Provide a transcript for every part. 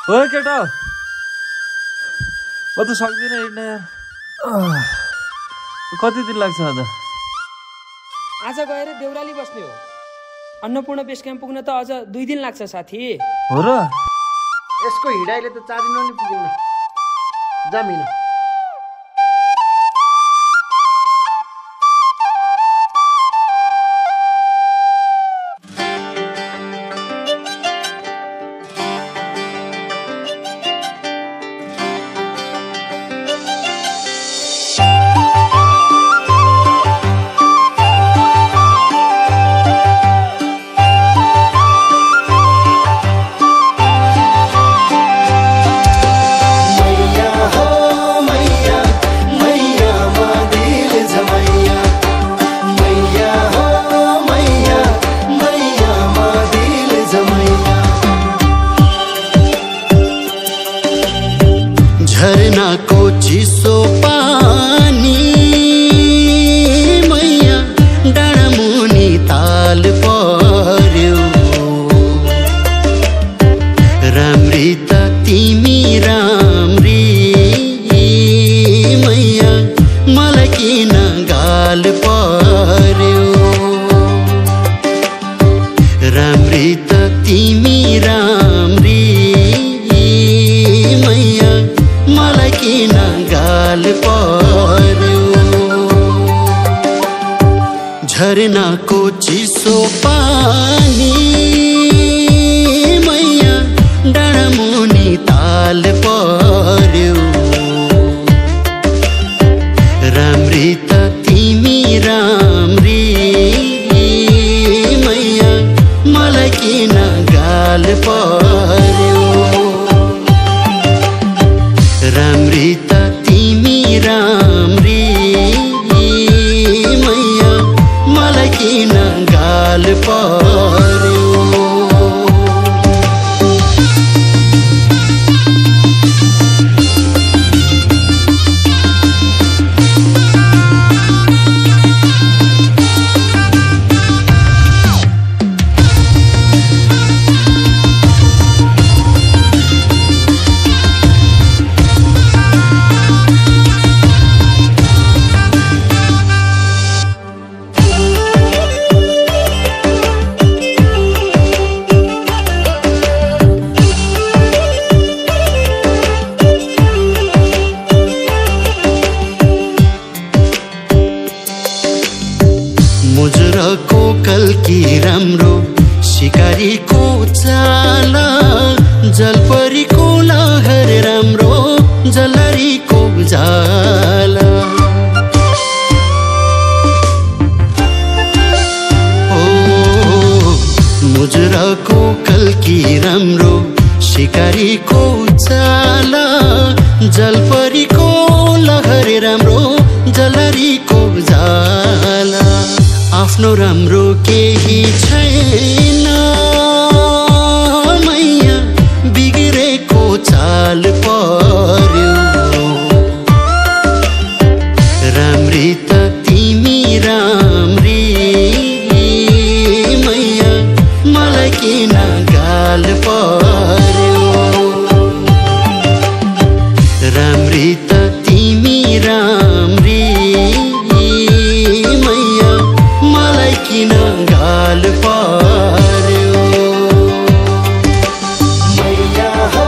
ओए केटा म त सक्दिनँ हिँड्न यार। कति दिन लाग्छ आज? आज गएर देउराली बस्ने हो। अन्नपूर्ण बेस क्याम्प पुग्न त अझ 2 दिन लाग्छ साथी। हो र? यसको हिँडाइले त 4 दिन पनि पुगिन्न। जामिन झरनाको चिसो पानी मैया डाँडामुनि ताल पर्यो। राम्री त तिमी राम्री मैया मलाई किन गाल पर्यो। राम्री त तिमी राम्री मैया मलाई किन गाल पर्यो। झरनाको चिसो पानी मैया डाँडामुनि ताल पर्यो। राम्री त तिमी राम्री मैया मलाई किन गाल पर्यो। राम्री त तिमी राम्री मैया मलाई किन गाल पर्यो। मुजुरको कल्की राम्रो शिकारीको चाल जलपरीको लहर राम्रो जलरीको जाला। ओ मुजुरको कल्की राम्रो शिकारीको चाल जलपरीको लहर राम्रो जलरीको जाला। आफ्नो राम्रो केही छैन मैया बिग्रेको चाल पर्यो। राम्री त तिमी राम्री मैया मलाई किन गाल पर्यो। राम्री त तिमी राम्री मैया मलाई किन गाल पर्यो। मैया हो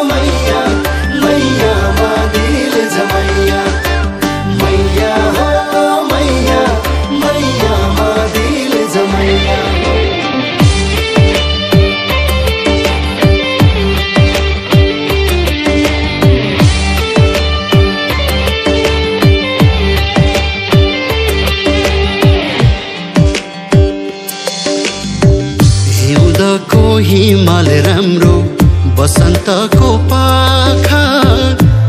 मैया मैया मा दिल जमैया। मैया हो मैया मैया मा दिल जमैया। हिउँदको हिमाल राम्रो बसन्तको पाखा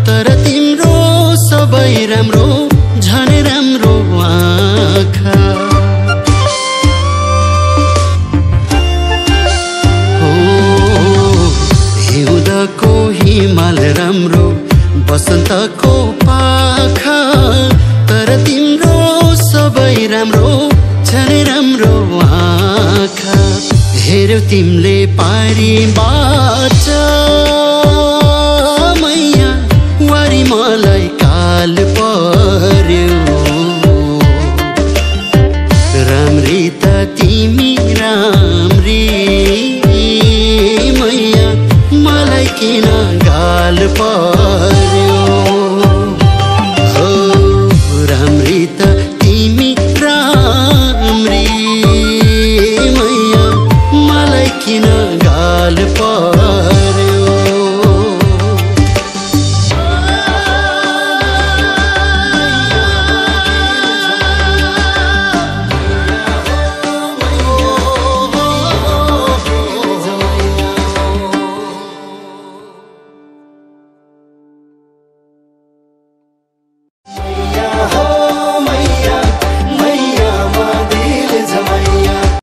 तर तिम्रो सबै राम्रो झन् राम्रो आँखा। हो हिउँदको हिमाल राम्रो बसन्तको पाखा तर तिम्रो सबै राम्रो झन् राम्रो आँखा। हेर्यौ तिमीले पारीबाट किन गाल पर